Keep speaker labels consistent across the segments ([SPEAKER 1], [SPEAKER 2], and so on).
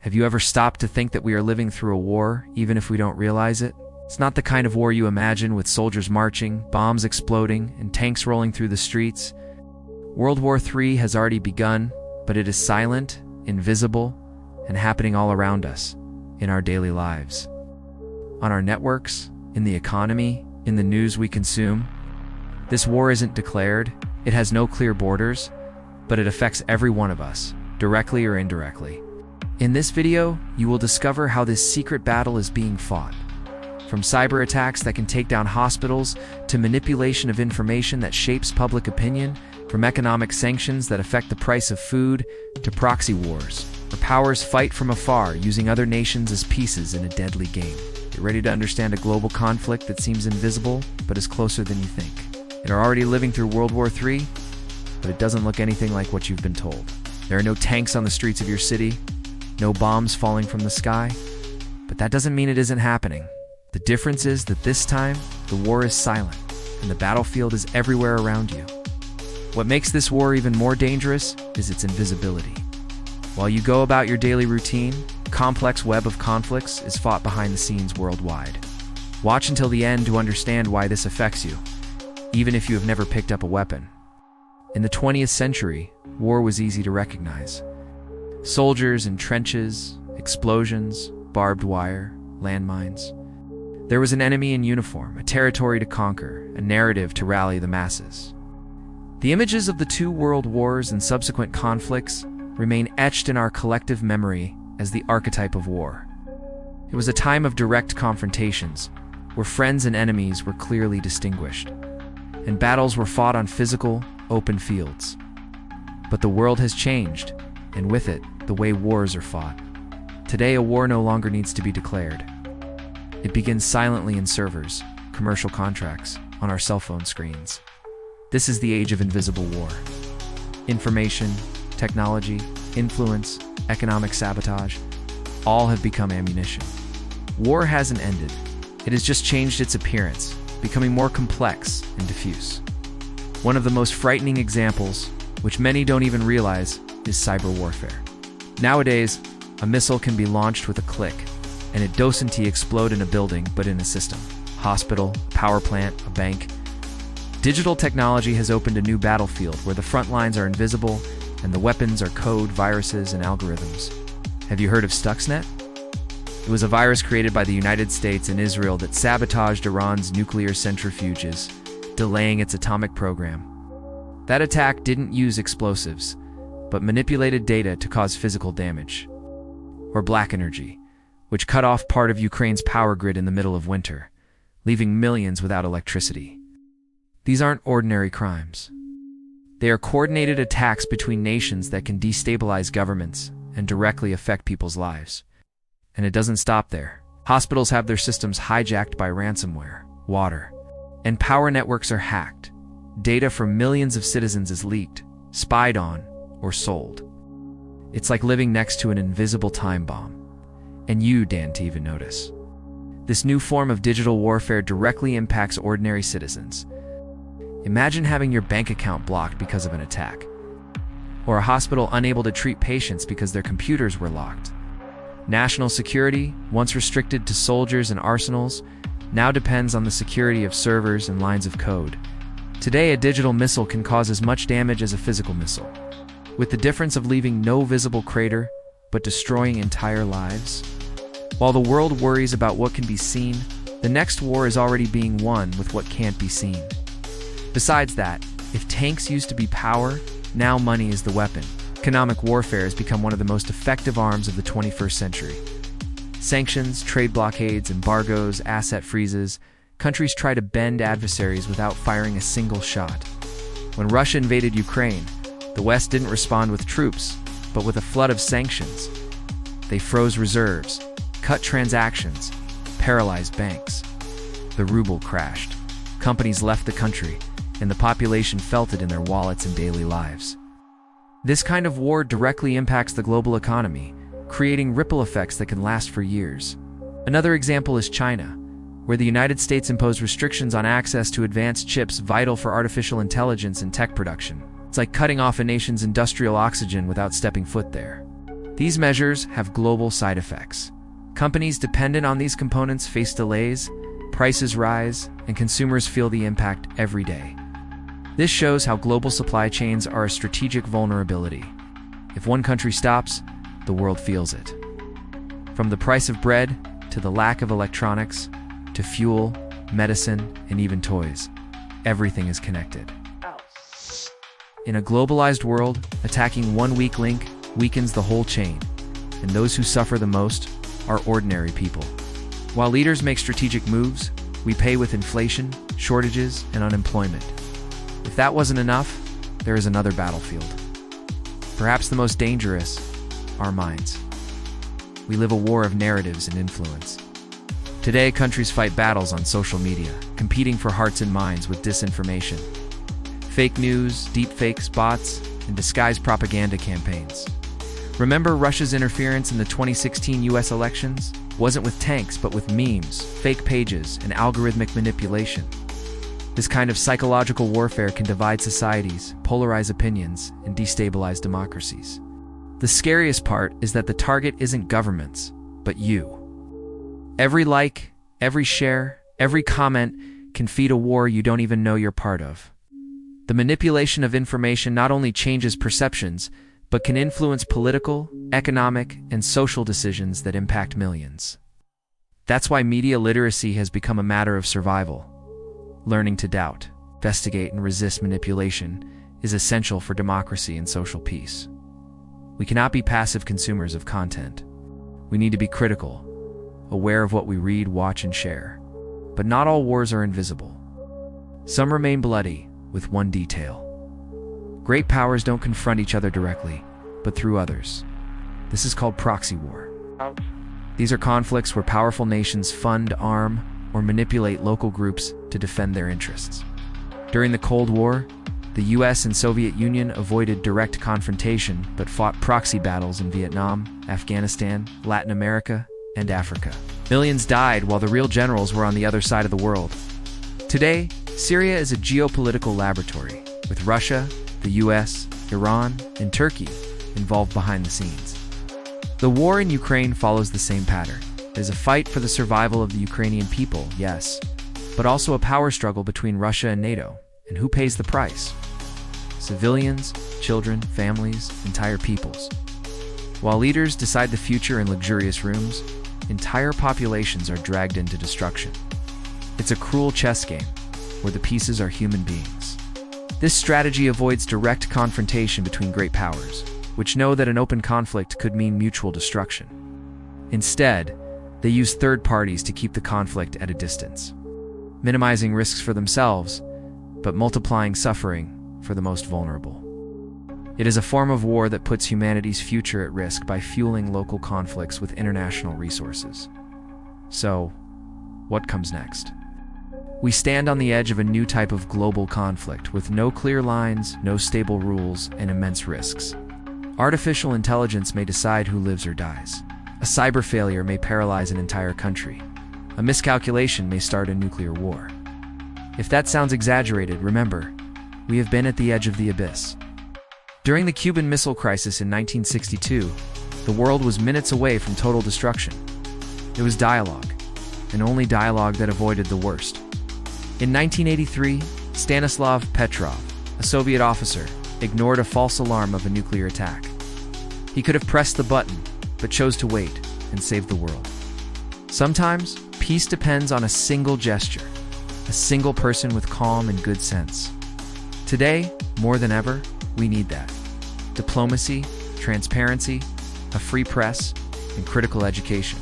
[SPEAKER 1] Have you ever stopped to think that we are living through a war, even if we don't realize it? It's not the kind of war you imagine, with soldiers marching, bombs exploding, and tanks rolling through the streets. World War III has already begun, but it is silent, invisible, and happening all around us, in our daily lives. On our networks, in the economy, in the news we consume. This war isn't declared, it has no clear borders, but it affects every one of us, directly or indirectly. In this video, you will discover how this secret battle is being fought. From cyber attacks that can take down hospitals, to manipulation of information that shapes public opinion, from economic sanctions that affect the price of food, to proxy wars, where powers fight from afar using other nations as pieces in a deadly game. Get ready to understand a global conflict that seems invisible, but is closer than you think. You're already living through World War III, but it doesn't look anything like what you've been told. There are no tanks on the streets of your city, no bombs falling from the sky, but that doesn't mean it isn't happening. The difference is that this time, the war is silent, and the battlefield is everywhere around you. What makes this war even more dangerous is its invisibility. While you go about your daily routine, a complex web of conflicts is fought behind the scenes worldwide. Watch until the end to understand why this affects you, even if you have never picked up a weapon. In the 20th century, war was easy to recognize. Soldiers in trenches, explosions, barbed wire, landmines. There was an enemy in uniform, a territory to conquer, a narrative to rally the masses. The images of the two world wars and subsequent conflicts remain etched in our collective memory as the archetype of war. It was a time of direct confrontations, where friends and enemies were clearly distinguished, and battles were fought on physical, open fields. But the world has changed, and with it, the way wars are fought. Today, a war no longer needs to be declared. It begins silently in servers, commercial contracts, on our cell phone screens. This is the age of invisible war. Information, technology, influence, economic sabotage, all have become ammunition. War hasn't ended. It has just changed its appearance, becoming more complex and diffuse. One of the most frightening examples, which many don't even realize, is cyber warfare. Nowadays, a missile can be launched with a click, and it doesn't explode in a building, but in a system. Hospital, power plant, a bank. Digital technology has opened a new battlefield where the front lines are invisible and the weapons are code, viruses, and algorithms. Have you heard of Stuxnet? It was a virus created by the United States and Israel that sabotaged Iran's nuclear centrifuges, delaying its atomic program. That attack didn't use explosives, but manipulated data to cause physical damage. Or black energy, which cut off part of Ukraine's power grid in the middle of winter, leaving millions without electricity. These aren't ordinary crimes. They are coordinated attacks between nations that can destabilize governments and directly affect people's lives. And it doesn't stop there. Hospitals have their systems hijacked by ransomware, water, and power networks are hacked. Data from millions of citizens is leaked, spied on, or sold. It's like living next to an invisible time bomb, and you didn't even notice. This new form of digital warfare directly impacts ordinary citizens. Imagine having your bank account blocked because of an attack, or a hospital unable to treat patients because their computers were locked. National security, once restricted to soldiers and arsenals, now depends on the security of servers and lines of code. Today, a digital missile can cause as much damage as a physical missile, with the difference of leaving no visible crater, but destroying entire lives. While the world worries about what can be seen, the next war is already being won with what can't be seen. Besides that, if tanks used to be power, now money is the weapon. Economic warfare has become one of the most effective arms of the 21st century. Sanctions, trade blockades, embargoes, asset freezes, countries try to bend adversaries without firing a single shot. When Russia invaded Ukraine, the West didn't respond with troops, but with a flood of sanctions. They froze reserves, cut transactions, paralyzed banks. The ruble crashed. Companies left the country, and the population felt it in their wallets and daily lives. This kind of war directly impacts the global economy, creating ripple effects that can last for years. Another example is China, where the United States imposed restrictions on access to advanced chips vital for artificial intelligence and tech production. It's like cutting off a nation's industrial oxygen without stepping foot there. These measures have global side effects. Companies dependent on these components face delays, prices rise, and consumers feel the impact every day. This shows how global supply chains are a strategic vulnerability. If one country stops, the world feels it. From the price of bread, to the lack of electronics, to fuel, medicine, and even toys, everything is connected. In a globalized world, attacking one weak link weakens the whole chain, and those who suffer the most are ordinary people. While leaders make strategic moves, we pay with inflation, shortages, and unemployment. If that wasn't enough, there is another battlefield. Perhaps the most dangerous, our minds. We live a war of narratives and influence. Today, countries fight battles on social media, competing for hearts and minds with disinformation. Fake news, deepfakes, bots, and disguised propaganda campaigns. Remember Russia's interference in the 2016 US elections? Wasn't with tanks, but with memes, fake pages, and algorithmic manipulation. This kind of psychological warfare can divide societies, polarize opinions, and destabilize democracies. The scariest part is that the target isn't governments, but you. Every like, every share, every comment can feed a war you don't even know you're part of. The manipulation of information not only changes perceptions, but can influence political, economic, and social decisions that impact millions. That's why media literacy has become a matter of survival. Learning to doubt, investigate, and resist manipulation is essential for democracy and social peace. We cannot be passive consumers of content. We need to be critical, aware of what we read, watch, and share. But not all wars are invisible. Some remain bloody, with one detail. Great powers don't confront each other directly, but through others. This is called proxy war. These are conflicts where powerful nations fund, arm, or manipulate local groups to defend their interests. During the Cold War, the US and Soviet Union avoided direct confrontation but fought proxy battles in Vietnam, Afghanistan, Latin America, and Africa. Millions died while the real generals were on the other side of the world. Today, Syria is a geopolitical laboratory, with Russia, the US, Iran, and Turkey involved behind the scenes. The war in Ukraine follows the same pattern. It is a fight for the survival of the Ukrainian people, yes, but also a power struggle between Russia and NATO, and who pays the price? Civilians, children, families, entire peoples. While leaders decide the future in luxurious rooms, entire populations are dragged into destruction. It's a cruel chess game, where the pieces are human beings. This strategy avoids direct confrontation between great powers, which know that an open conflict could mean mutual destruction. Instead, they use third parties to keep the conflict at a distance, minimizing risks for themselves, but multiplying suffering for the most vulnerable. It is a form of war that puts humanity's future at risk by fueling local conflicts with international resources. So, what comes next? We stand on the edge of a new type of global conflict with no clear lines, no stable rules, and immense risks. Artificial intelligence may decide who lives or dies. A cyber failure may paralyze an entire country. A miscalculation may start a nuclear war. If that sounds exaggerated, remember, we have been at the edge of the abyss. During the Cuban Missile Crisis in 1962, the world was minutes away from total destruction. It was dialogue, and only dialogue that avoided the worst. In 1983, Stanislav Petrov, a Soviet officer, ignored a false alarm of a nuclear attack. He could have pressed the button, but chose to wait and save the world. Sometimes, peace depends on a single gesture, a single person with calm and good sense. Today, more than ever, we need that. Diplomacy, transparency, a free press, and critical education.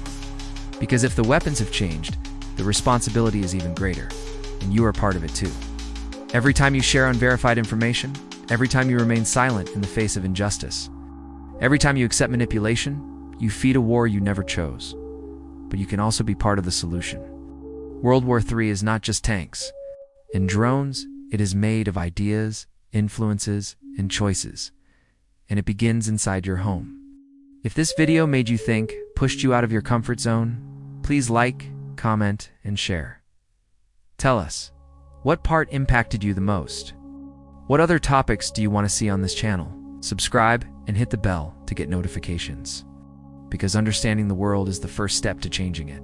[SPEAKER 1] Because if the weapons have changed, the responsibility is even greater, and you are part of it too. Every time you share unverified information, every time you remain silent in the face of injustice, every time you accept manipulation, you feed a war you never chose. But you can also be part of the solution. World War III is not just tanks. In drones, it is made of ideas, influences, and choices. And it begins inside your home. If this video made you think, pushed you out of your comfort zone, please like, comment, and share. Tell us, what part impacted you the most? What other topics do you want to see on this channel? Subscribe and hit the bell to get notifications. because understanding the world is the first step to changing it.